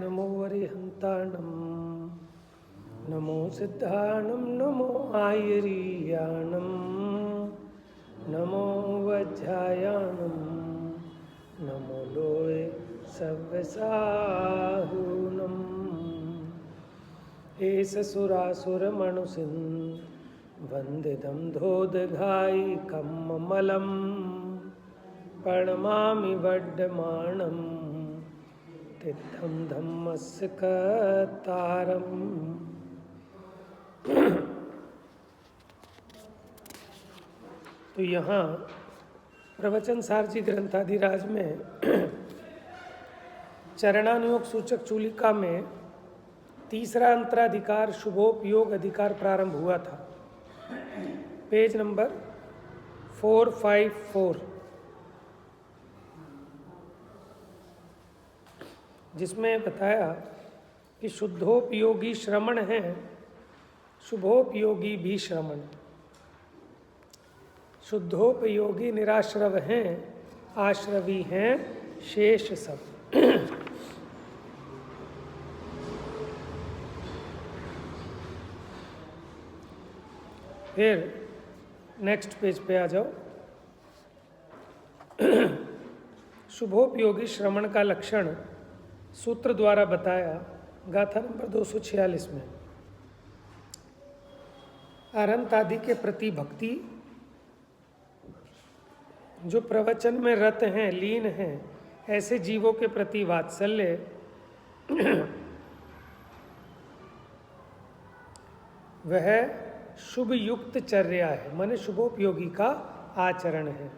नमो वरिहन्ताणं नमो सिद्धाणं नमो आयरीयाणं नमो वज्रायाणं नमो लोय सव्यसाहूनम् एष सुरासुरमणुसिं वन्दितं धोदघायिकं ममलं प्रणमामि वड्डमाणं तिद्धं धम्मस्य कर्तारम्। तो यहाँ प्रवचन सारजी ग्रंथाधिराज में चरणानुयोग सूचक चूलिका में तीसरा अंतराधिकार शुभोपयोग अधिकार प्रारंभ हुआ था। पेज नंबर 454, जिसमें बताया कि शुद्धोपयोगी श्रमण है, शुभोपयोगी भी श्रमण। शुद्धोपयोगी निराश्रव हैं, आश्रवी हैं शेष सब। फिर नेक्स्ट पेज पे आ जाओ। शुभोपयोगी श्रवण का लक्षण सूत्र द्वारा बताया गाथा नंबर 246 में। अरहंत आदि के प्रति भक्ति, जो प्रवचन में रत हैं, लीन हैं, ऐसे जीवों के प्रति वात्सल्य, वह शुभ युक्त चर्या है, माने शुभोपयोगी का आचरण है।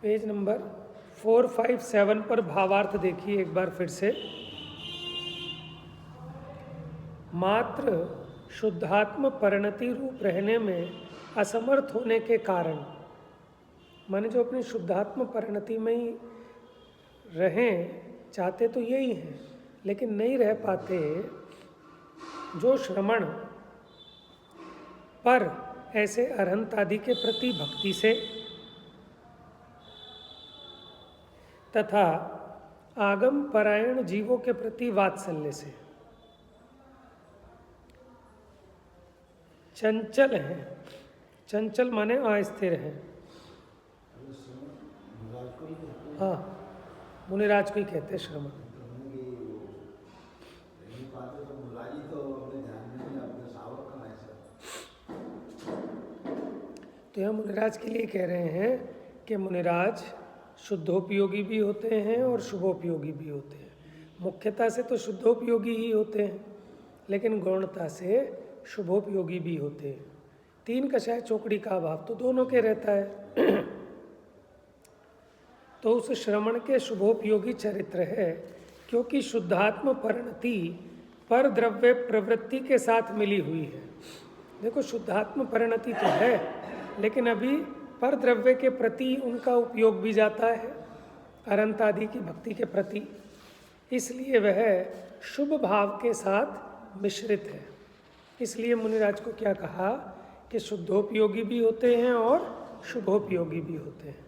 पेज नंबर 457 पर भावार्थ देखिए एक बार फिर से। मात्र शुद्धात्म परिणति रूप रहने में असमर्थ होने के कारण, माने जो अपनी शुद्धात्म परिणति में ही रहें चाहते तो यही हैं, लेकिन नहीं रह पाते, जो श्रमण पर ऐसे अरहंत आदि के प्रति भक्ति से तथा आगम परायण जीवों के प्रति वात्सल्य से चंचल हैं। चंचल माने अस्थिर हैं। हाँ, मुनिराज को ही कहते हैं श्रमण। तो यह मुनिराज के लिए कह रहे हैं कि मुनिराज शुद्धोपयोगी भी होते हैं और शुभोपयोगी भी होते हैं। मुख्यता से तो शुद्धोपयोगी ही होते हैं, लेकिन गौणता से शुभोपयोगी भी होते हैं। तीन कषाय चौकड़ी का अभाव तो दोनों के रहता है। तो उस श्रवण के शुभोपयोगी चरित्र है, क्योंकि शुद्धात्म परिणति पर द्रव्य प्रवृत्ति के साथ मिली हुई है। देखो, शुद्धात्म परिणति तो है, लेकिन अभी पर द्रव्य के प्रति उनका उपयोग भी जाता है, अरहंत आदि की भक्ति के प्रति। इसलिए वह शुभ भाव के साथ मिश्रित है। इसलिए मुनिराज को क्या कहा कि शुद्धोपयोगी भी होते हैं और शुभोपयोगी भी होते हैं।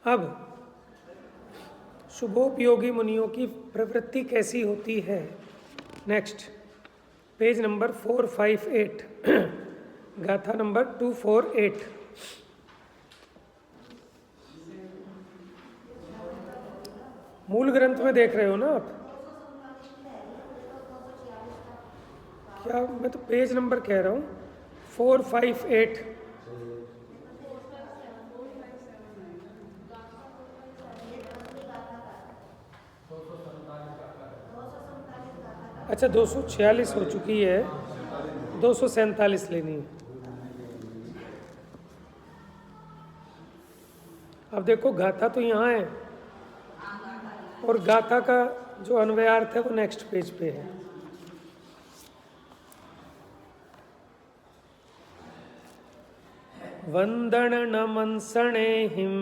अब शुभोपयोगी मुनियों की प्रवृत्ति कैसी होती है, नेक्स्ट पेज नंबर 458, गाथा नंबर 248। मूल ग्रंथ में देख रहे हो ना आप? क्या, मैं तो पेज नंबर कह रहा हूँ 458। अच्छा, 246 हो चुकी है, 247 लेनी है। अब देखो, गाथा तो यहाँ है और गाथा का जो अन्वयार्थ है वो नेक्स्ट पेज पे है। वंदन नमंसणे हिम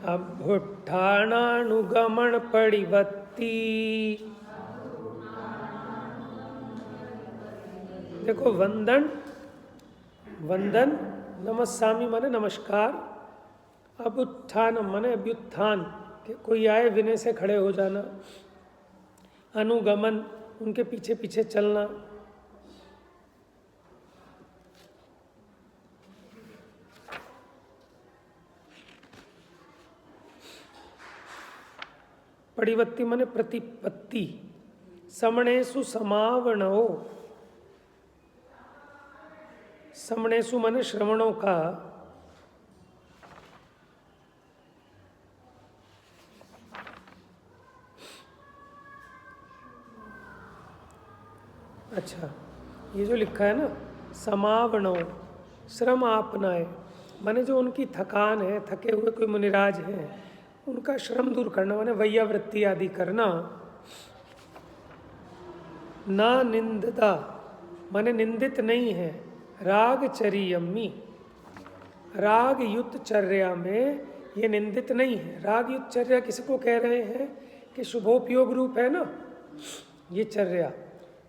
अभ्युत्थानानुगमन परिवत्ति। देखो वंदन, वंदन नमस्सामी माने नमस्कार, अभ्युत्थानम माने अभ्युत्थान कि कोई आए विनय से खड़े हो जाना, अनुगमन उनके पीछे पीछे चलना, परिवत्ति माने प्रतिपत्ति, समणेषु समावरणो, समणेषु माने श्रवणों का, अच्छा ये जो लिखा है ना समावरणो, श्रम आपनाए माने जो उनकी थकान है, थके हुए कोई मुनिराज हैं, उनका श्रम दूर करना माने वैयावृत्ति आदि करना। ना निंदता माने निंदित नहीं है, राग चरियम्मी, राग युक्त चर्या में ये निंदित नहीं है। राग युक्त चर्या किसको कह रहे हैं कि शुभोपयोग रूप है ना ये चर्या,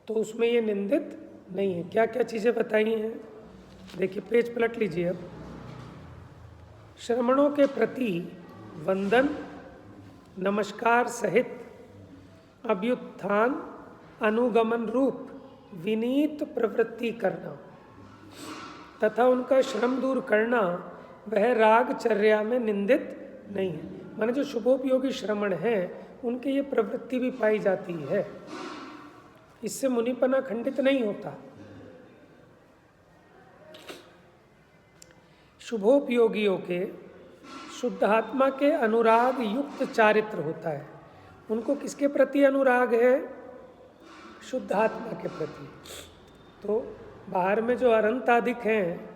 तो उसमें ये निंदित नहीं है। क्या क्या चीज़ें बताई हैं देखिए, पेज पलट लीजिए अब। श्रमणों के प्रति वंदन नमस्कार सहित अभ्युत्थान अनुगमन रूप विनीत प्रवृत्ति करना तथा उनका श्रम दूर करना, वह रागचर्या में निंदित नहीं है। माने जो शुभोपयोगी श्रमण हैं उनकी ये प्रवृत्ति भी पाई जाती है, इससे मुनिपना खंडित नहीं होता। शुभोपयोगियों के शुद्धात्मा के अनुराग युक्त चारित्र होता है। उनको किसके प्रति अनुराग है? शुद्धात्मा के प्रति। तो बाहर में जो अरंतादिक हैं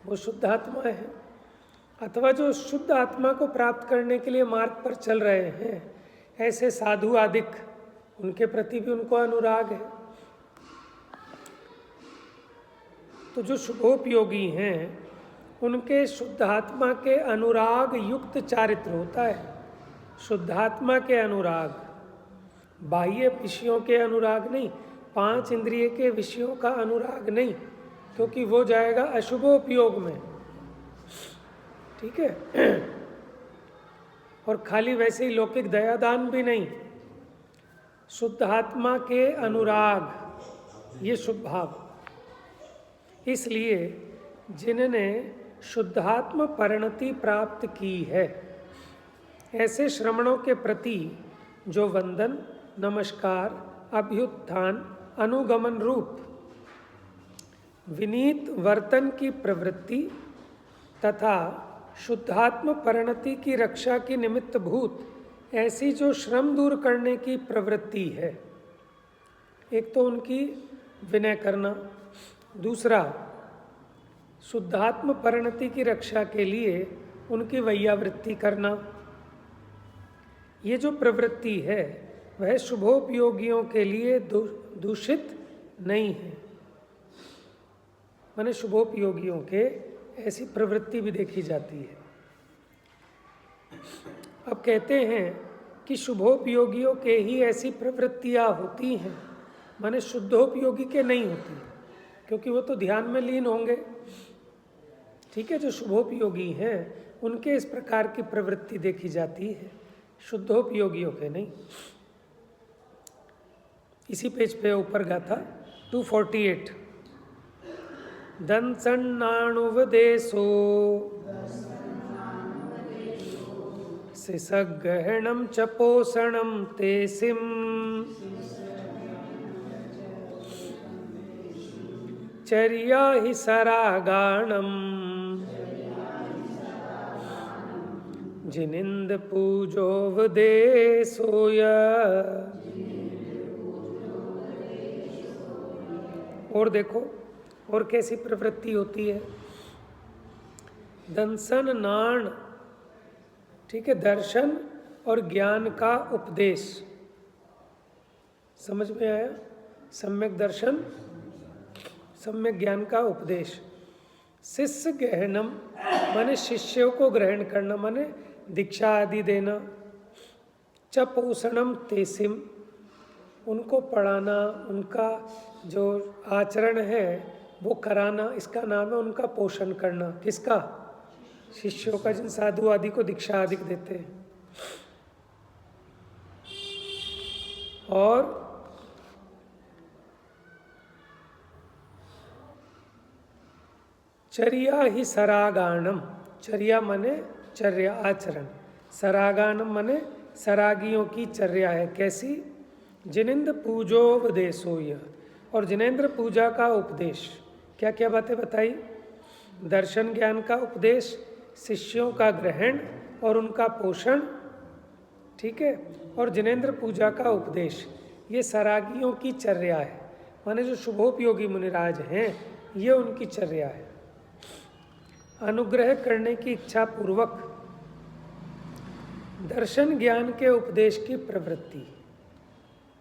वो शुद्धात्मा है, अथवा जो शुद्ध आत्मा को प्राप्त करने के लिए मार्ग पर चल रहे हैं ऐसे साधु आदिक, उनके प्रति भी उनको अनुराग है। तो जो शुभोपयोगी हैं उनके शुद्धात्मा के अनुराग युक्त चारित्र होता है। शुद्धात्मा के अनुराग, बाह्य विषयों के अनुराग नहीं, 5 इंद्रिय के विषयों का अनुराग नहीं, क्योंकि वो जाएगा अशुभोपयोग में। ठीक है। और खाली वैसे ही लौकिक दयादान भी नहीं, शुद्धात्मा के अनुराग, ये शुभ भाव। इसलिए जिन्होंने शुद्धात्म परिणति प्राप्त की है ऐसे श्रमणों के प्रति जो वंदन नमस्कार अभ्युत्थान अनुगमन रूप विनीत वर्तन की प्रवृत्ति तथा शुद्धात्म परिणति की रक्षा की निमित्त भूत ऐसी जो श्रम दूर करने की प्रवृत्ति है, एक तो उनकी विनय करना, दूसरा शुद्धात्म परिणति की रक्षा के लिए उनकी वैयावृत्ति करना। ये जो प्रवृत्ति है वह शुभोपयोगियों के लिए दूषित नहीं है। माने शुभोपयोगियों के ऐसी प्रवृत्ति भी देखी जाती है। अब कहते हैं कि शुभोपयोगियों के ही ऐसी प्रवृत्तियां होती हैं, माने शुद्धोपयोगी के नहीं होती, क्योंकि वो तो ध्यान में लीन होंगे। ठीक है, जो शुभोपयोगी हैं उनके इस प्रकार की प्रवृत्ति देखी जाती है, शुद्धोपयोगियों के नहीं। इसी पेज पे ऊपर गाथा 248, दंसन्नाणुवदेशो सिसगहणं च पोषणं ते सिं चर्या हि सरागाणम् जिनिंद पूजोवदेशोय। और देखो और कैसी प्रवृत्ति होती है। दंसन नाण, ठीक है, दर्शन और ज्ञान का उपदेश। समझ में आया? सम्यक दर्शन सम्यक ज्ञान का उपदेश। शिष्य गहनम माने शिष्यों को ग्रहण करना, माने दीक्षा आदि देना। च पोषणम तेसिम, उनको पढ़ाना, उनका जो आचरण है वो कराना, इसका नाम है उनका पोषण करना। किसका? शिष्यों का, जिन साधु आदि को दीक्षा आदि देते हैं। और चर्या ही सरागाणम, चर्या माने चर्या आचरण, सरागाणम माने सरागियों की चर्या है। कैसी? जिनेन्द्र पूजोपदेशो यह, और जिनेन्द्र पूजा का उपदेश। क्या क्या बातें बताई? दर्शन ज्ञान का उपदेश, शिष्यों का ग्रहण और उनका पोषण, ठीक है, और जिनेन्द्र पूजा का उपदेश। ये सरागियों की चर्या है, माने जो शुभोपयोगी मुनिराज हैं ये उनकी चर्या है। अनुग्रह करने की इच्छा पूर्वक दर्शन ज्ञान के उपदेश की प्रवृत्ति।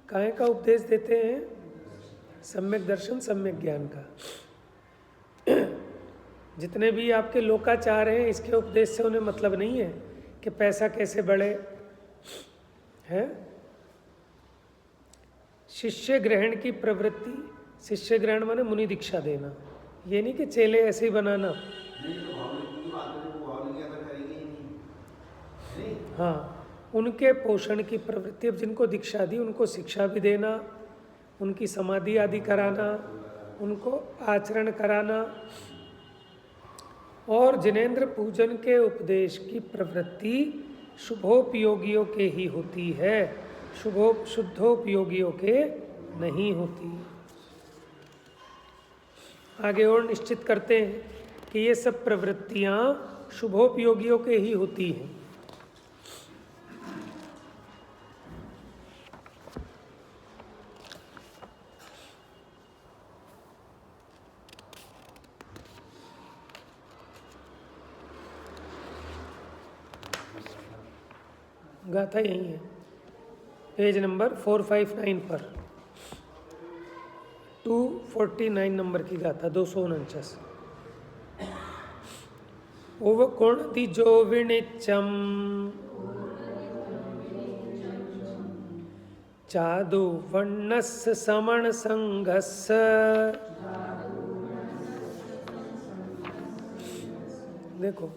काहे का उपदेश देते हैं? सम्यक दर्शन सम्यक ज्ञान का। जितने भी आपके लोकाचार हैं इसके उपदेश से उन्हें मतलब नहीं है कि पैसा कैसे बढ़े, है। शिष्य ग्रहण की प्रवृत्ति, शिष्य ग्रहण माने मुनि दीक्षा देना, ये नहीं कि चेले ऐसे ही बनाना। हाँ, उनके पोषण की प्रवृत्ति। अब जिनको दीक्षा दी उनको शिक्षा भी देना, उनकी समाधि आदि कराना, उनको आचरण कराना, और जिनेन्द्र पूजन के उपदेश की प्रवृत्ति शुभोपयोगियों के ही होती है, शुद्धोपयोगियों के नहीं होती। आगे और निश्चित करते हैं कि ये सब प्रवृत्तियां शुभोपयोगियों के ही होती हैं। गाथा यही है, पेज नंबर 459 पर, 249 नंबर की गाथा, 249। उवकुण्ति जो विनिच्चम चादु वर्णस्य समण संघस्य। देखो,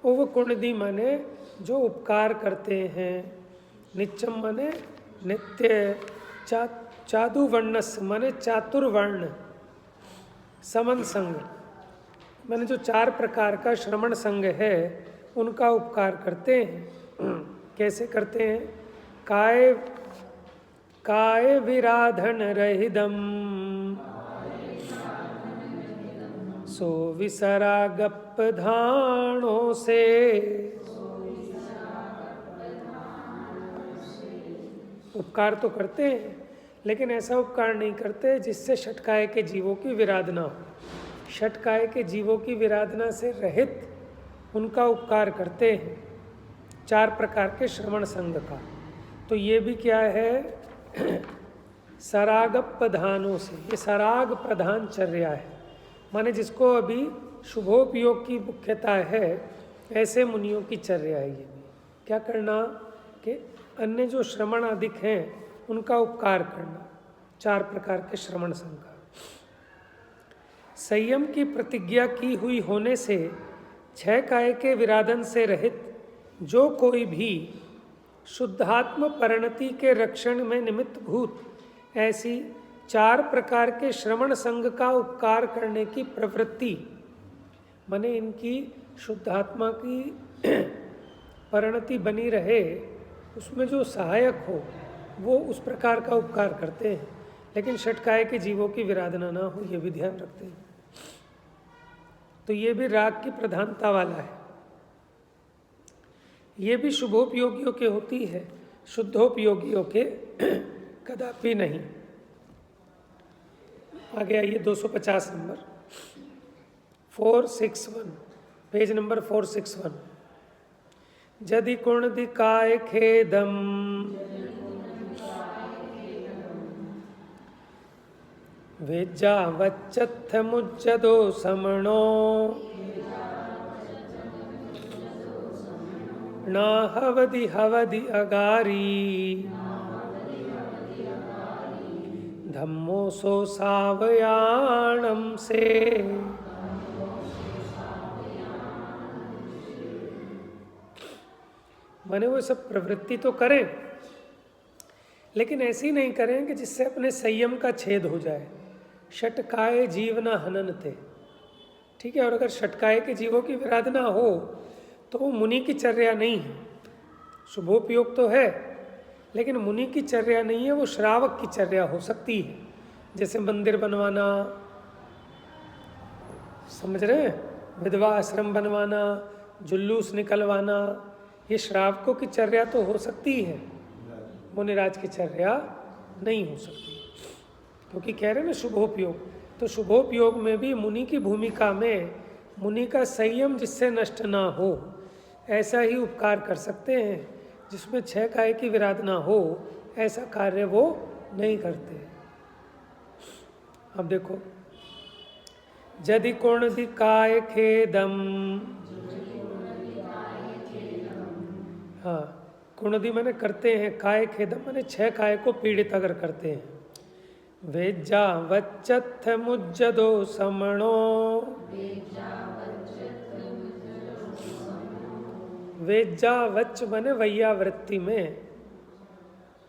उवकुण्डी माने जो उपकार करते हैं, नित्यम माने नित्य, चादु वर्णस्य माने चातुर्वर्ण, समन संग माने जो 4 प्रकार का श्रमण संग है उनका उपकार करते हैं। कैसे करते हैं? काय विराधन रहिदम सो विसरागप धाणों से। उपकार तो करते हैं लेकिन ऐसा उपकार नहीं करते जिससे षटकाय के जीवों की विराधना हो। षटकाय के जीवों की विराधना से रहित उनका उपकार करते हैं, 4 प्रकार के श्रवण संग का। तो ये भी क्या है? सराग प्रधानों से। ये सराग प्रधान चर्या है, माने जिसको अभी शुभोपयोग की मुख्यता है, ऐसे मुनियों की चर्या है। ये भी क्या करना कि अन्य जो श्रवण अधिक हैं उनका उपकार करना, 4 प्रकार के श्रवण संग का। संयम की प्रतिज्ञा की हुई होने से 6 काय के विराधन से रहित जो कोई भी शुद्धात्म परिणति के रक्षण में निमित्त भूत ऐसी 4 प्रकार के श्रवण संग का उपकार करने की प्रवृत्ति, माने इनकी शुद्धात्मा की परिणति बनी रहे, उसमें जो सहायक हो वो उस प्रकार का उपकार करते हैं, लेकिन षटकाय के जीवों की विराधना ना हो, ये भी ध्यान रखते हैं। तो ये भी राग की प्रधानता वाला है। ये भी शुभोपयोगियों के होती है, शुद्धोपयोगियों के कदापि नहीं। आगे आइए 250 नंबर 461, पेज नंबर 461। जदि कुणदिकाय खेदम वेज्जा वच्चत्थ मुज्जदो समणो ना हवदि हवदि अगारी, धम्मो सो सावयाणम से। माने वो सब प्रवृत्ति तो करें, लेकिन ऐसी नहीं करें कि जिससे अपने संयम का छेद हो जाए। षटकाय जीवना हननते, ठीक है। और अगर षटकाय के जीवों की विराधना हो तो वो मुनि की चर्या नहीं है। शुभोपयोग तो है, लेकिन मुनि की चर्या नहीं है, वो श्रावक की चर्या हो सकती है। जैसे मंदिर बनवाना, समझ रहे हैं, विधवा आश्रम बनवाना, जुलूस निकलवाना, ये श्रावकों की चर्या तो हो सकती है, मुनिराज की चर्या नहीं हो सकती, क्योंकि कह रहे हैं ना शुभोपयोग। तो शुभोपयोग में भी मुनि की भूमिका में मुनि का संयम जिससे नष्ट ना हो, ऐसा ही उपकार कर सकते हैं। जिसमें 6 काय की विराधना हो, ऐसा कार्य वो नहीं करते। अब देखो, यदि कोणदि काय खेदम, हाँ, कुणदि मैंने करते हैं, काय खेदम मैंने 6 काय को पीड़ित अगर करते हैं। वेज्जा वच्चथ मुज्जदो समणो, वेज्जा वच्च माने वैयावृत्ति में,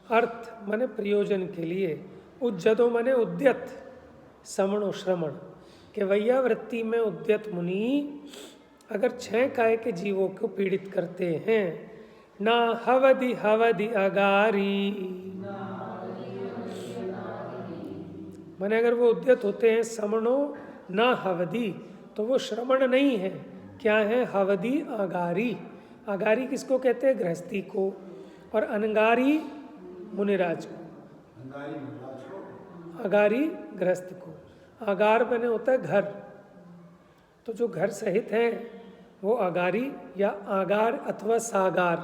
अर्थ माने प्रयोजन के लिए, उज्जदो माने उद्यत, समणो श्रमण, के वैयावृत्ति में उद्यत मुनि अगर 6 काय के जीवों को पीड़ित करते हैं, ना हवदि हवदि अगारी, माने अगर वो उद्यत होते हैं समणो ना हवदि, तो वो श्रमण नहीं है। क्या है? हवदि अगारी। अगारी किसको कहते हैं? गृहस्थी को। और अनगारी मुनिराज को। अगारी गृहस्थ को। अगार बने होता है घर, तो जो घर सहित हैं वो अगारी या आगार अथवा सागार,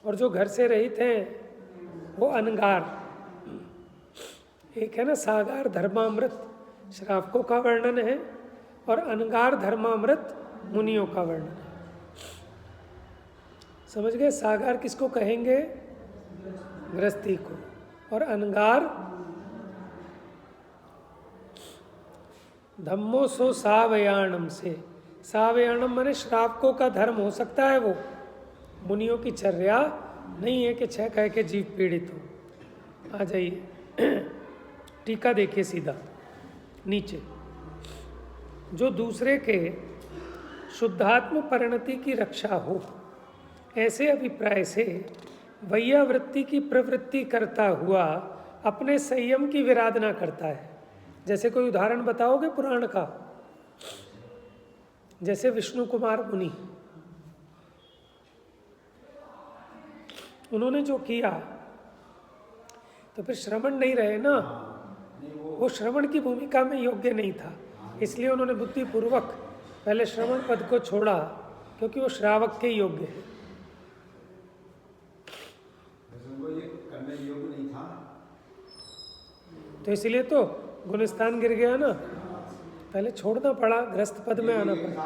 और जो घर से रहित हैं वो अनगार। एक है ना सागार धर्मामृत, श्रावकों का वर्णन है, और अनगार धर्मामृत मुनियों का वर्णन है। समझ गए? सागार किसको कहेंगे? गृहस्थी को। और अनगार धम्मो सो सावयाणम से। सावयाणम माने श्रावकों का धर्म हो सकता है, वो मुनियों की चर्या नहीं है कि 6 काय के जीव पीड़ित हो। आ जाइए, टीका देखिए सीधा नीचे। जो दूसरे के शुद्धात्म परिणति की रक्षा हो, ऐसे अभिप्राय से वैयावृत्ति की प्रवृत्ति करता हुआ अपने संयम की विराधना करता है। जैसे कोई उदाहरण बताओगे पुराण का? जैसे विष्णु कुमार मुनि, उन्होंने जो किया तो फिर श्रवण नहीं रहे ना, वो श्रवण की भूमिका में योग्य नहीं था, इसलिए उन्होंने बुद्धिपूर्वक पहले श्रवण पद को छोड़ा, क्योंकि वो श्रावक के योग्य है। तो इसलिए तो गुलिस्तान गिर गया ना, पहले छोड़ना पड़ा, ग्रस्त पद में आना पड़ा।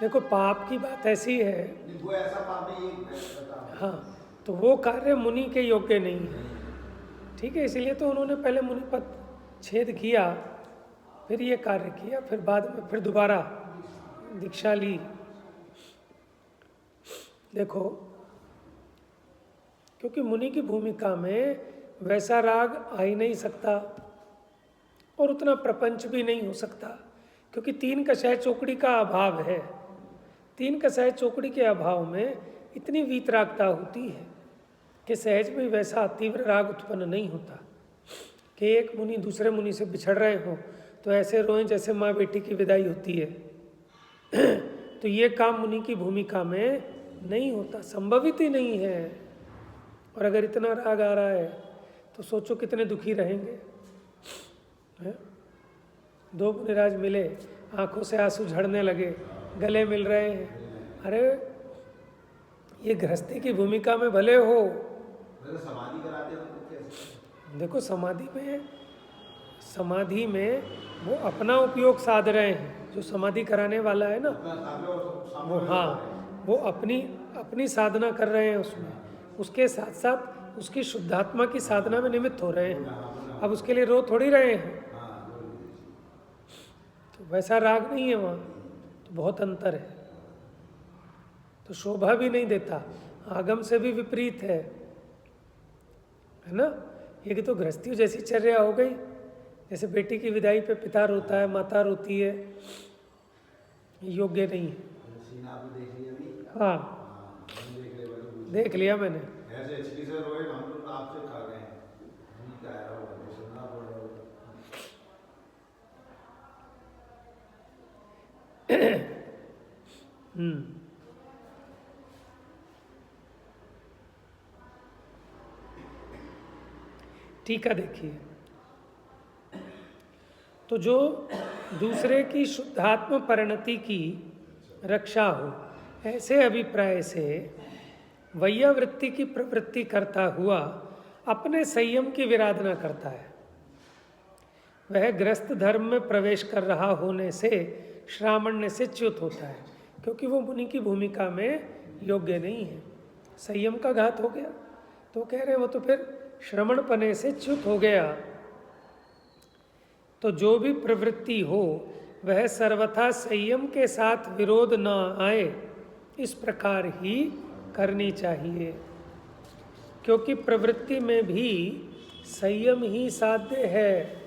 देखो पाप की बात ऐसी है, हाँ, तो वो कार्य मुनि के योग्य नहीं है, ठीक है। इसीलिए तो उन्होंने पहले मुनि पद छेद किया, फिर ये कार्य किया, फिर बाद में फिर दोबारा दीक्षा ली। देखो, क्योंकि मुनि की भूमिका में वैसा राग आ ही नहीं सकता, और उतना प्रपंच भी नहीं हो सकता, क्योंकि 3 कषाय चौकड़ी का अभाव है। 3 कषाय चौकड़ी के अभाव में इतनी वीतरागता होती है कि सहज में वैसा तीव्र राग उत्पन्न नहीं होता कि एक मुनि दूसरे मुनि से बिछड़ रहे हो तो ऐसे रोएं जैसे माँ बेटी की विदाई होती है। तो ये काम मुनि की भूमिका में नहीं होता, संभवित ही नहीं है। और अगर इतना राग आ रहा है तो सोचो कितने दुखी रहेंगे। है? 2 मुनिराज मिले, आंखों से आंसू झड़ने लगे, गले मिल रहे हैं। अरे ये गृहस्थी की भूमिका में भले हो, समाधि कराते हैं। देखो समाधि में वो अपना उपयोग साध रहे हैं, जो समाधि कराने वाला है ना, अपना सामने और सामने वो वाले हाँ, को कर रहे हैं। वो अपनी अपनी साधना कर रहे हैं उसमें, उसके साथ साथ उसकी शुद्धात्मा की साधना में निमित्त हो रहे हैं। अब उसके लिए रो थोड़ी रहे हैं, हाँ, बोल दीजिए। तो वैसा राग नहीं है वहाँ, तो बहुत अंतर है। तो शोभा भी नहीं देता, आगम से भी विपरीत है ना। ये कि तो गृहस्थी जैसी चर्या हो गई, जैसे बेटी की विदाई पे पिता रोता है, माता रोती है, योग्य नहीं है। सीन आपने देख लिया अभी? हाँ, हाँ, मैंने देख लिया, मैंने पूछा। देख लिया मैंने। ऐसे एचपी से रोए, हम लोग आपसे खा गए हैं। हम क्या है वो, ये सुनना पड़ रहा होगा। टीका देखिए, तो जो दूसरे की शुद्धात्म परिणति की रक्षा हो, ऐसे अभिप्राय से वैयावृत्ति की प्रवृत्ति करता हुआ अपने संयम की विराधना करता है। वह ग्रस्त धर्म में प्रवेश कर रहा होने से श्रामण्य से च्युत होता है, क्योंकि वो मुनि की भूमिका में योग्य नहीं है। संयम का घात हो गया, तो कह रहे हैं वो तो फिर श्रमण पने से च्युत हो गया। तो जो भी प्रवृत्ति हो वह सर्वथा संयम के साथ विरोध न आए, इस प्रकार ही करनी चाहिए, क्योंकि प्रवृत्ति में भी संयम ही साध्य है।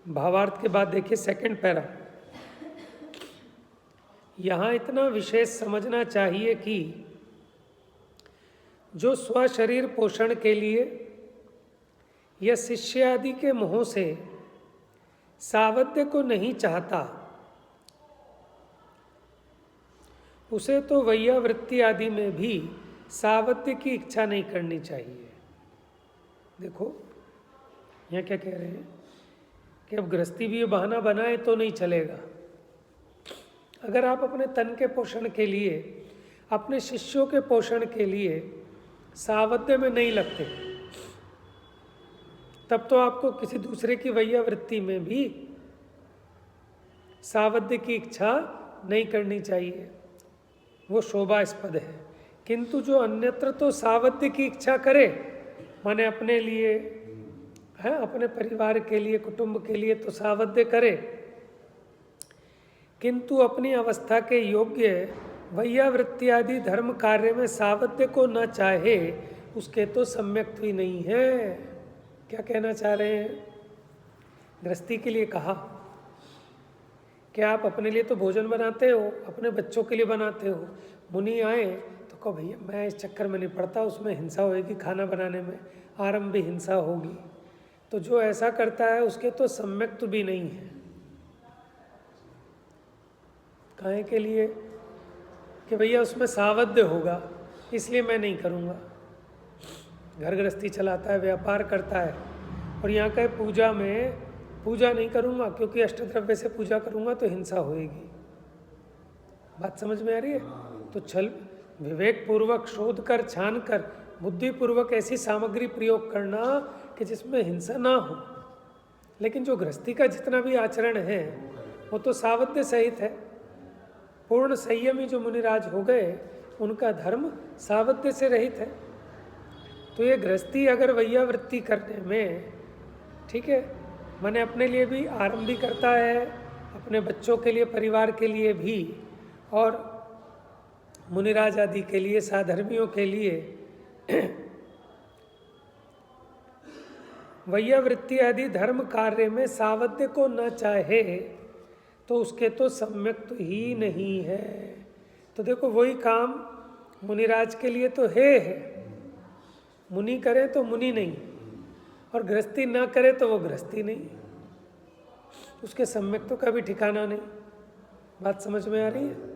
भावार्थ के बाद देखिए सेकंड पैरा। यहाँ इतना विशेष समझना चाहिए कि जो स्वशरीर पोषण के लिए या शिष्य आदि के मोह से सावध्य को नहीं चाहता, उसे तो वैयावृत्ति आदि में भी सावध्य की इच्छा नहीं करनी चाहिए। देखो यहाँ क्या कह रहे हैं कि अब गृहस्थी भी ये बहाना बनाए तो नहीं चलेगा। अगर आप अपने तन के पोषण के लिए, अपने शिष्यों के पोषण के लिए सावध्य में नहीं लगते, तब तो आपको किसी दूसरे की वैयावृत्ति में भी सावध्य की इच्छा नहीं करनी चाहिए, वो शोभास्पद है। किंतु जो अन्यत्र तो सावध्य की इच्छा करे, माने अपने लिए है, अपने परिवार के लिए, कुटुंब के लिए तो सावध्य करे, किंतु अपनी अवस्था के योग्य वैयावृत्ति आदि धर्म कार्य में सावध्य को न चाहे, उसके तो सम्यक्त भी नहीं है। क्या कहना चाह रहे हैं? गृहस्थी के लिए कहा कि आप अपने लिए तो भोजन बनाते हो, अपने बच्चों के लिए बनाते हो। मुनि आए तो कहो भैया मैं इस चक्कर में नहीं पड़ता, उसमें हिंसा होगी, खाना बनाने में आरंभ भी हिंसा होगी। तो जो ऐसा करता है उसके तो सम्यक्त भी नहीं है। काहे के लिए? कि भैया उसमें सावध्य होगा, इसलिए मैं नहीं करूँगा। घर गृहस्थी चलाता है, व्यापार करता है, और यहाँ का पूजा में पूजा नहीं करूँगा क्योंकि अष्टद्रव्य से पूजा करूँगा तो हिंसा होएगी। बात समझ में आ रही है? तो छल विवेक पूर्वक शोध कर, छान कर, बुद्धिपूर्वक ऐसी सामग्री प्रयोग करना कि जिसमें हिंसा ना हो। लेकिन जो गृहस्थी का जितना भी आचरण है वो तो सावध्य सहित है। पूर्ण संयमी जो मुनिराज हो गए उनका धर्म सावध्य से रहित है। तो ये गृहस्थी अगर वैयावृत्ति करने में, ठीक है, मैंने अपने लिए भी आरंभ भी करता है, अपने बच्चों के लिए, परिवार के लिए भी, और मुनिराज आदि के लिए, साधर्मियों के लिए वैयावृत्ति आदि धर्म कार्य में सावध्य को न चाहे, तो उसके तो सम्यक्त ही नहीं है। तो देखो वही काम मुनिराज के लिए तो है। मुनि करे तो मुनि नहीं, और गृहस्थी ना करे तो वो गृहस्थी नहीं, उसके सम्यक्तों का भी ठिकाना नहीं। बात समझ में आ रही है?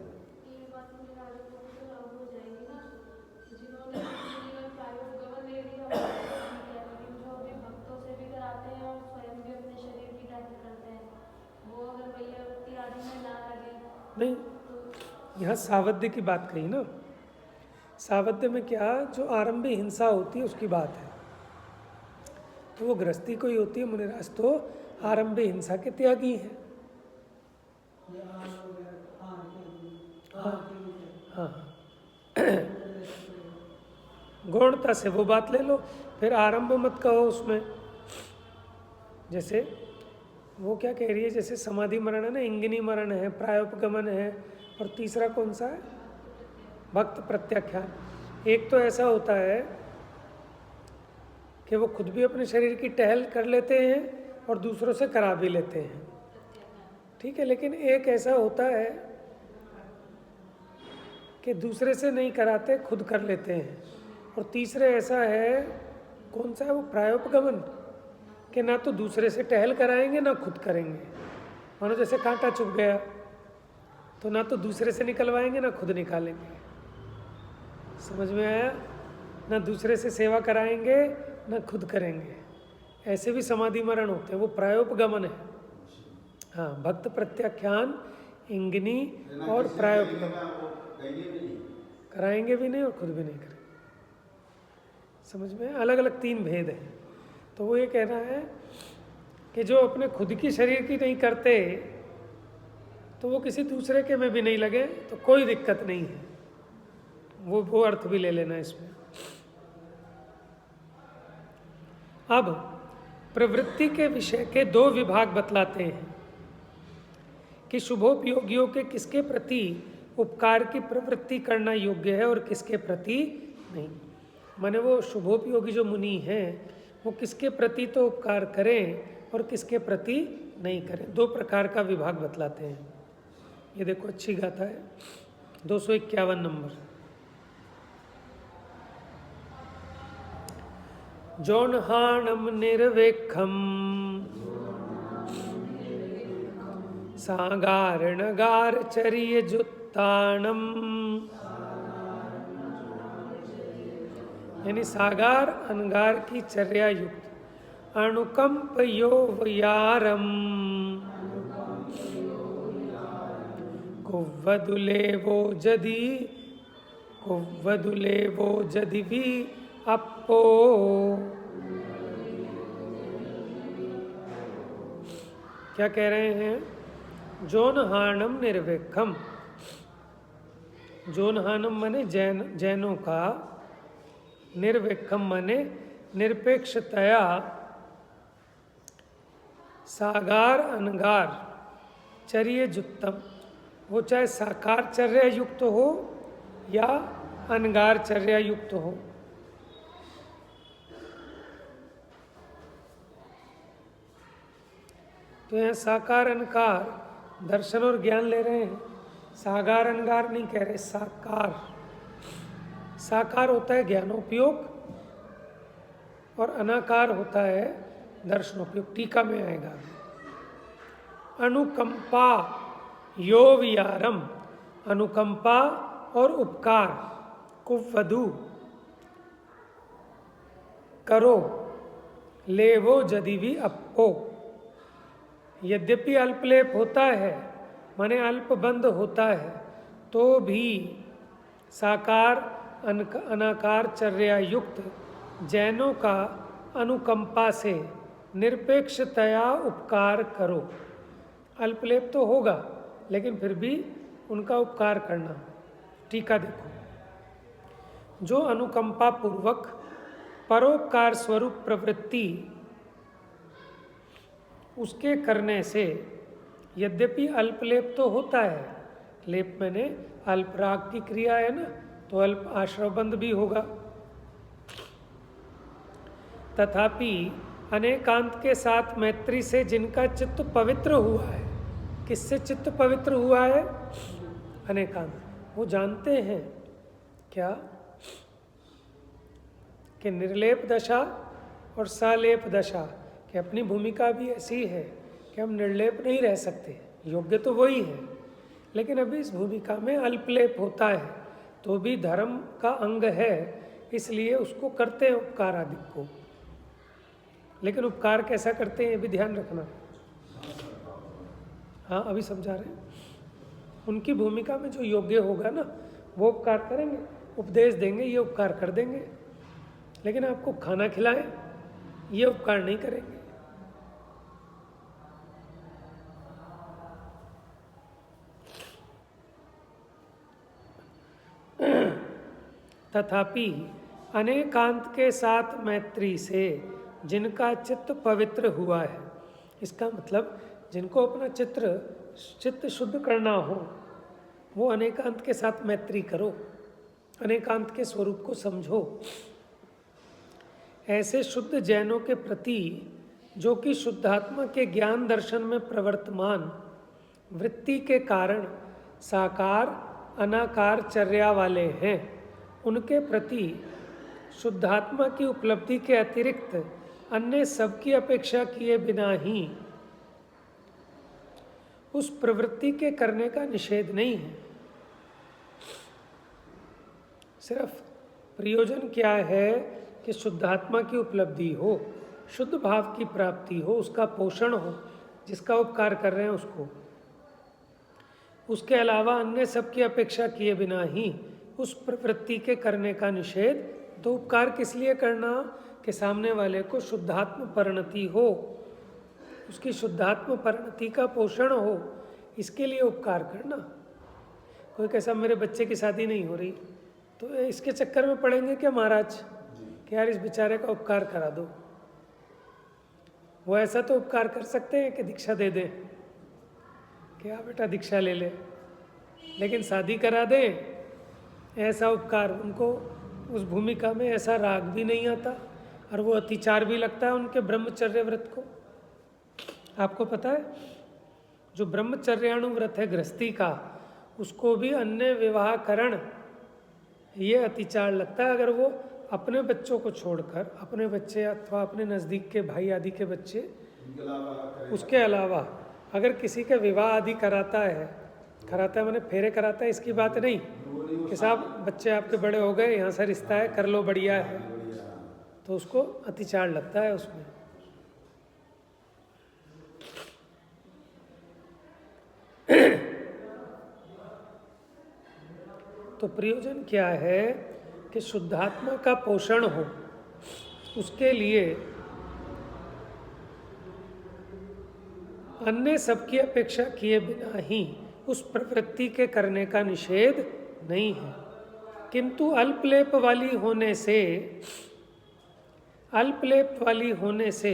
नहीं, यहाँ सावध्य की बात कही ना। सावध्य में क्या, जो आरंभी हिंसा होती है उसकी बात है। तो वो गृहस्थी कोई होती है, मुनिराज तो आरंभी हिंसा के त्यागी हैं। हाँ, गौणता से वो बात ले लो, फिर आरंभ मत कहो उसमें। जैसे वो क्या कह रही है, जैसे समाधि मरण है ना, इंगिनी मरण है, प्रायोपगमन है, और तीसरा कौन सा है, भक्त प्रत्याख्यान। एक तो ऐसा होता है कि वो खुद भी अपने शरीर की टहल कर लेते हैं और दूसरों से करा भी लेते हैं, ठीक है। लेकिन एक ऐसा होता है कि दूसरे से नहीं कराते, खुद कर लेते हैं। और तीसरे ऐसा है, कौन सा है वो, प्रायोपगमन, कि ना तो दूसरे से टहल कराएंगे ना खुद करेंगे। मानो जैसे कांटा चुभ गया तो ना तो दूसरे से निकलवाएंगे ना खुद निकालेंगे। समझ में आया? ना दूसरे से सेवा कराएंगे ना खुद करेंगे। ऐसे भी समाधि मरण होते हैं, वो प्रायोपगमन है। हाँ, भक्त प्रत्याख्यान, इंगिनी और प्रायोपगमन, कराएंगे भी नहीं और खुद भी नहीं करेंगे। समझ में? अलग अलग 3 भेद हैं। तो वो ये कहना है कि जो अपने खुद की शरीर की नहीं करते तो वो किसी दूसरे के में भी नहीं लगे तो कोई दिक्कत नहीं है। वो अर्थ भी ले लेना इसमें। अब प्रवृत्ति के विषय के 2 विभाग बतलाते हैं कि शुभोपयोगियों के किसके प्रति उपकार की प्रवृत्ति करना योग्य है और किसके प्रति नहीं। माने वो शुभोपयोगी जो मुनि हैं वो किसके प्रति तो उपकार करें और किसके प्रति नहीं करें। 2 प्रकार का विभाग बतलाते हैं। ये देखो अच्छी गाथा है, 251 नंबर। जौनहाणम निर्वेखम सागारणगार चर्य जुत्ताणम, यानी सागार अनगार की चर्या युक्त अणुकंप योवयारम कुव्वदुले वो जदिवी अपो। क्या कह रहे हैं? जोनहानम निर्वेखम। जोनहानम माने जैनों का, निर्वेखम माने निरपेक्षतया, सागार अनगार चर्य जुत्तम, वो चाहे साकार चर्या युक्त हो या अनगार चर्या युक्त हो। तो यहाँ साकार अनकार दर्शन और ज्ञान ले रहे हैं, सागार अनगार नहीं कह रहे, साकार। साकार होता है ज्ञानोपयोग और अनाकार होता है दर्शनोपयोग। टीका में आएगा। अनुकंपा योवयारम, अनुकंपा और उपकार, कुव्वधु करो, लेवो जदिवी अपो। यद्यपि अल्पलेप होता है, माने अल्पबंध होता है, तो भी साकार अनाकार चर्या युक्त जैनों का अनुकंपा से निरपेक्षतया उपकार करो। अल्पलेप तो होगा लेकिन फिर भी उनका उपकार करना। टीका देखो। जो अनुकंपा पूर्वक परोपकार स्वरूप प्रवृत्ति उसके करने से, यद्यपि अल्पलेप तो होता है, लेप मैंने अल्पराग की क्रिया है ना, तो अल्प आश्रवबंध भी होगा, तथापि अनेकांत के साथ मैत्री से जिनका चित्त पवित्र हुआ है। किससे चित्त पवित्र हुआ है? अनेकांत। वो जानते हैं क्या कि निर्लेप दशा और सालेप दशा, कि अपनी भूमिका भी ऐसी है कि हम निर्लेप नहीं रह सकते, योग्य तो वही है, लेकिन अभी इस भूमिका में अल्पलेप होता है तो भी धर्म का अंग है, इसलिए उसको करते हैं उपकार आदि को। लेकिन उपकार कैसा करते हैं ये भी ध्यान रखना। हाँ, अभी समझा रहे हैं। उनकी भूमिका में जो योग्य होगा ना वो उपकार करेंगे, उपदेश देंगे, ये उपकार कर देंगे, लेकिन आपको खाना खिलाएं, ये उपकार नहीं करेंगे। तथापि अनेकांत के साथ मैत्री से जिनका चित्त पवित्र हुआ है, इसका मतलब जिनको अपना चित्त शुद्ध करना हो, वो अनेकांत के साथ मैत्री करो, अनेकांत के स्वरूप को समझो। ऐसे शुद्ध जैनों के प्रति, जो कि शुद्धात्मा के ज्ञान दर्शन में प्रवर्तमान वृत्ति के कारण साकार अनाकार चर्या वाले हैं, उनके प्रति शुद्धात्मा की उपलब्धि के अतिरिक्त अन्य सबकी अपेक्षा किए बिना ही उस प्रवृत्ति के करने का निषेध नहीं है। सिर्फ प्रयोजन क्या है कि शुद्धात्मा की उपलब्धि हो, शुद्ध भाव की प्राप्ति हो, उसका पोषण हो, जिसका उपकार कर रहे हैं उसको। उसके अलावा अन्य सबकी अपेक्षा किए बिना ही उस प्रवृत्ति के करने का निषेध। तो उपकार किस लिए करना? कि सामने वाले को शुद्धात्म परिणति हो, उसकी शुद्धात्म परिणति का पोषण हो, इसके लिए उपकार करना। कोई कैसा मेरे बच्चे की शादी नहीं हो रही तो इसके चक्कर में पड़ेंगे क्या महाराज कि यार इस बेचारे का उपकार करा दो। वो ऐसा तो उपकार कर सकते हैं कि दीक्षा दे दें कि हाँ बेटा दीक्षा ले ले, लेकिन शादी करा दें, ऐसा उपकार उनको उस भूमिका में ऐसा राग भी नहीं आता और वो अतिचार भी लगता है उनके ब्रह्मचर्य व्रत को। आपको पता है जो ब्रह्मचर्याणु व्रत है गृहस्थी का, उसको भी अन्य विवाहकरण ये अतिचार लगता है। अगर वो अपने बच्चों को छोड़कर, अपने बच्चे अथवा अपने नज़दीक के भाई आदि के बच्चे, उसके अलावा अगर किसी का विवाह आदि कराता है मैंने फेरे कराता है, इसकी बात नहीं कि साहब बच्चे आपके बड़े हो गए, यहाँ से रिश्ता है, कर लो, बढ़िया है, तो उसको अतिचार लगता है उसमें। तो प्रयोजन क्या है कि शुद्धात्मा का पोषण हो, उसके लिए अन्य सबकी अपेक्षा किए बिना ही उस प्रवृत्ति के करने का निषेध नहीं है। किंतु अल्पलेप वाली होने से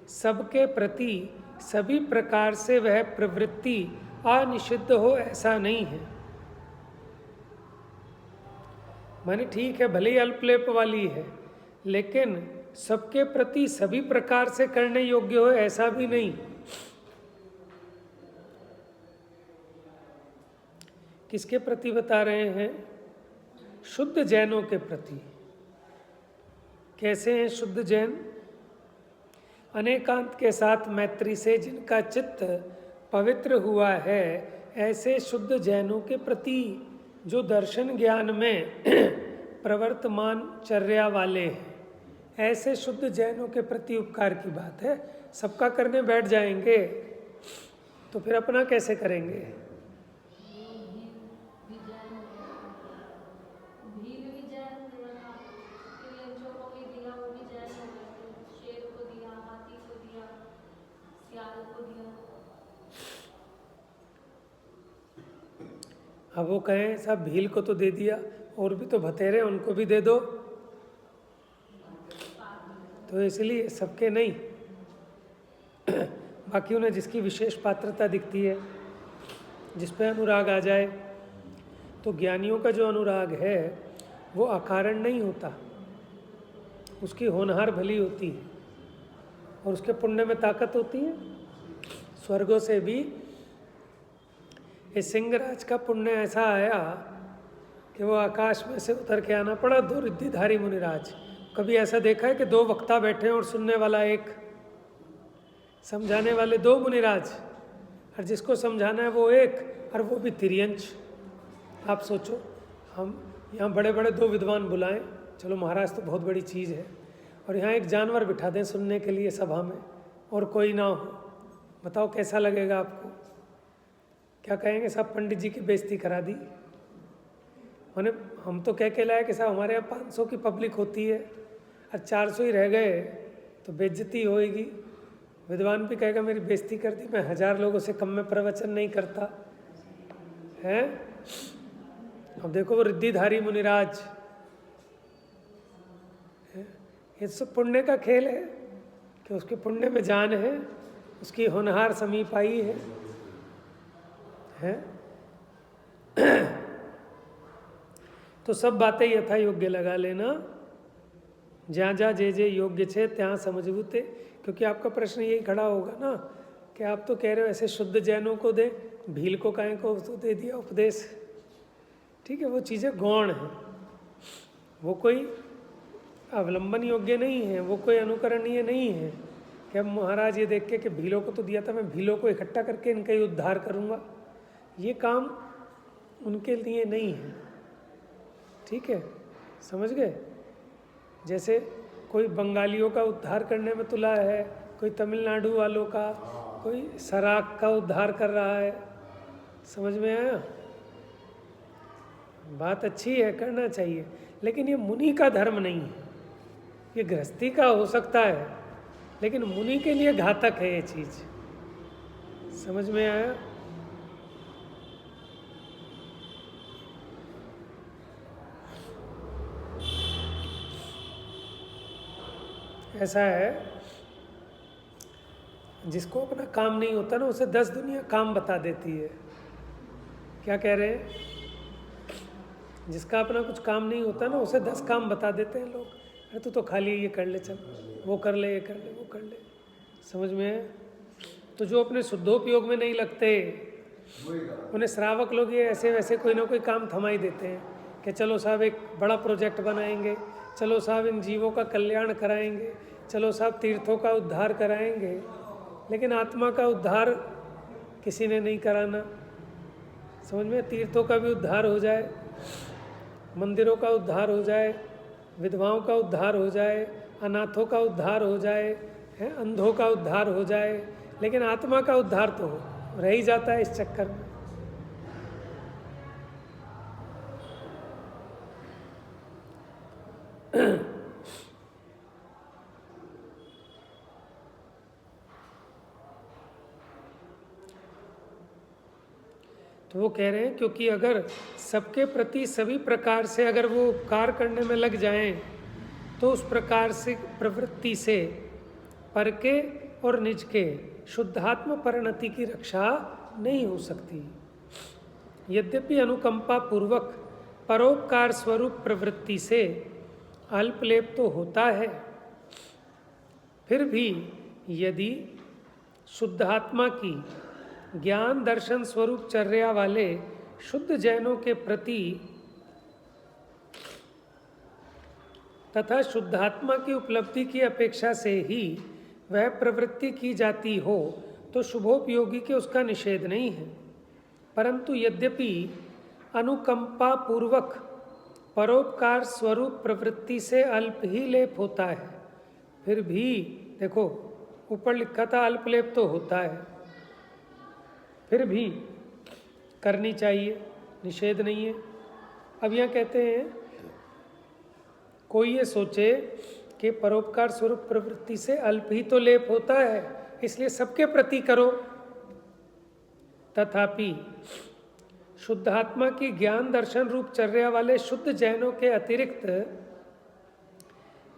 सबके प्रति सभी प्रकार से वह प्रवृत्ति अनिषिद्ध हो, ऐसा नहीं है। माने ठीक है, भले ही अल्पलेप वाली है, लेकिन सबके प्रति सभी प्रकार से करने योग्य हो, ऐसा भी नहीं। किसके प्रति बता रहे हैं? शुद्ध जैनों के प्रति। कैसे हैं शुद्ध जैन? अनेकांत के साथ मैत्री से जिनका चित्त पवित्र हुआ है, ऐसे शुद्ध जैनों के प्रति जो दर्शन ज्ञान में प्रवर्तमान चर्या वाले हैं, ऐसे शुद्ध जैनों के प्रति उपकार की बात है। सबका करने बैठ जाएंगे तो फिर अपना कैसे करेंगे? अब वो कहें सब भील को तो दे दिया, और भी तो भतेरे, उनको भी दे दो। तो इसलिए सबके नहीं, बाकी उन्हें जिसकी विशेष पात्रता दिखती है, जिस पे अनुराग आ जाए। तो ज्ञानियों का जो अनुराग है वो अकारण नहीं होता, उसकी होनहार भली होती है और उसके पुण्य में ताकत होती है। स्वर्गों से भी इस सिंहराज का पुण्य ऐसा आया कि वो आकाश में से उतर के आना पड़ा, 2 रिद्धिधारी मुनिराज। कभी ऐसा देखा है कि 2 वक्ता बैठे हैं और सुनने वाला एक, समझाने वाले 2 मुनिराज, और जिसको समझाना है वो एक, और वो भी तिर्यंच। आप सोचो, हम यहाँ बड़े बड़े 2 विद्वान बुलाएं, चलो महाराज तो बहुत बड़ी चीज़ है, और यहाँ एक जानवर बिठा दें सुनने के लिए सभा में, और कोई ना हो, बताओ कैसा लगेगा आपको? क्या कहेंगे? सब पंडित जी की बेइज्जती करा दी। मैंने हम तो कह के लाए कि साहब हमारे यहाँ 500 की पब्लिक होती है और 400 ही रह गए तो बेइज्जती होएगी। विद्वान भी कहेगा मेरी बेइज्जती कर दी, मैं 1000 लोगों से कम में प्रवचन नहीं करता है। अब देखो वो रिद्धिधारी मुनिराज, ये सब पुण्य का खेल है कि उसके पुण्य में जान है, उसकी होनहार समीप आई है? तो सब बातें यथा योग्य लगा लेना, जहाँ जहाँ जे योग्य छे ત્યાં समझबूते। क्योंकि आपका प्रश्न यही खड़ा होगा ना कि आप तो कह रहे हो ऐसे शुद्ध जैनों को दे, भील को काहे को तो दे दिया उपदेश। ठीक है, वो चीज़ें गौण हैं, वो कोई अवलंबन योग्य नहीं है, वो कोई अनुकरणीय नहीं है कि अब महाराज ये देख के कि भीलों को तो दिया था, मैं भीलों को इकट्ठा करके इनका ही उद्धार करूँगा। ये काम उनके लिए नहीं है। ठीक है, समझ गए? जैसे कोई बंगालियों का उद्धार करने में तुला है, कोई तमिलनाडु वालों का, कोई सराक का उद्धार कर रहा है। समझ में आया? बात अच्छी है, करना चाहिए, लेकिन ये मुनि का धर्म नहीं है। ये गृहस्थी का हो सकता है, लेकिन मुनि के लिए घातक है ये चीज़। समझ में आया? ऐसा है, जिसको अपना काम नहीं होता ना, उसे 10 दुनिया काम बता देती है। क्या कह रहे हैं? जिसका अपना कुछ काम नहीं होता ना, उसे 10 काम बता देते हैं लोग। अरे तू तो खाली ये कर ले, चल वो कर ले, ये कर ले, वो कर ले। समझ में है? तो जो अपने शुद्धोपयोग में नहीं लगते, उन्हें श्रावक लोग ये ऐसे वैसे कोई ना कोई काम थमा ही देते हैं कि चलो साहब एक बड़ा प्रोजेक्ट बनाएंगे, चलो साहब इन जीवों का कल्याण कराएंगे, चलो साहब तीर्थों का उद्धार कराएंगे। लेकिन आत्मा का उद्धार किसी ने नहीं कराना। समझ में? तीर्थों का भी उद्धार हो जाए, मंदिरों का उद्धार हो जाए, विधवाओं का उद्धार हो जाए, अनाथों का उद्धार हो जाए, हैं, अंधों का उद्धार हो जाए, लेकिन आत्मा का उद्धार तो रह ही जाता है इस चक्कर में। तो वो कह रहे हैं क्योंकि अगर सबके प्रति सभी प्रकार से अगर वो उपकार करने में लग जाएं, तो उस प्रकार से प्रवृत्ति से पर के और निज के शुद्धात्म परिणति की रक्षा नहीं हो सकती। यद्यपि अनुकंपा पूर्वक परोपकार स्वरूप प्रवृत्ति से अल्पलेप तो होता है, फिर भी यदि शुद्धात्मा की ज्ञान दर्शन स्वरूप चर्या वाले शुद्ध जैनों के प्रति तथा शुद्धात्मा की उपलब्धि की अपेक्षा से ही वह प्रवृत्ति की जाती हो, तो शुभोपयोगी के उसका निषेध नहीं है। परंतु यद्यपि अनुकंपा पूर्वक परोपकार स्वरूप प्रवृत्ति से अल्प ही लेप होता है, फिर भी देखो ऊपर लिखा था अल्पलेप तो होता है, फिर भी करनी चाहिए, निषेध नहीं है। अब यहाँ कहते हैं कोई ये सोचे कि परोपकार स्वरूप प्रवृत्ति से अल्प ही तो लेप होता है, इसलिए सबके प्रति करो। तथापि शुद्धात्मा की ज्ञान दर्शन रूप चर्या वाले शुद्ध जैनों के अतिरिक्त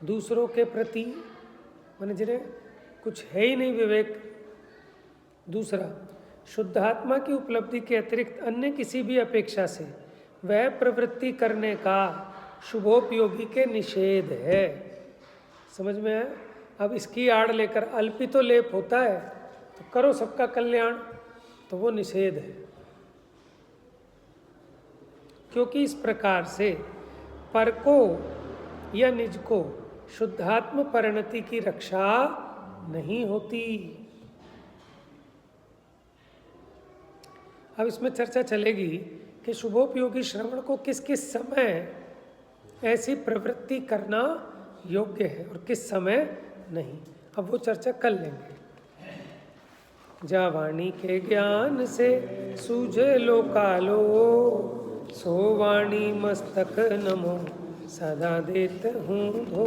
दूसरों के प्रति, माने जिन्हें कुछ है ही नहीं विवेक, दूसरा शुद्धात्मा की उपलब्धि के अतिरिक्त अन्य किसी भी अपेक्षा से वह प्रवृत्ति करने का शुभोपयोगी के निषेध है। समझ में है? अब इसकी आड़ लेकर अल्पितो लेप होता है तो करो सबका कल्याण, तो वो निषेध है। क्योंकि इस प्रकार से पर को या निज को शुद्धात्म परिणति की रक्षा नहीं होती। अब इसमें चर्चा चलेगी कि शुभोपयोगी श्रवण को किस किस समय ऐसी प्रवृत्ति करना योग्य है और किस समय नहीं। अब वो चर्चा कर लेंगे। जा वाणी के ज्ञान से सूझे लोकालो, सो वाणी मस्तक नमो सदा देत हूँ धो।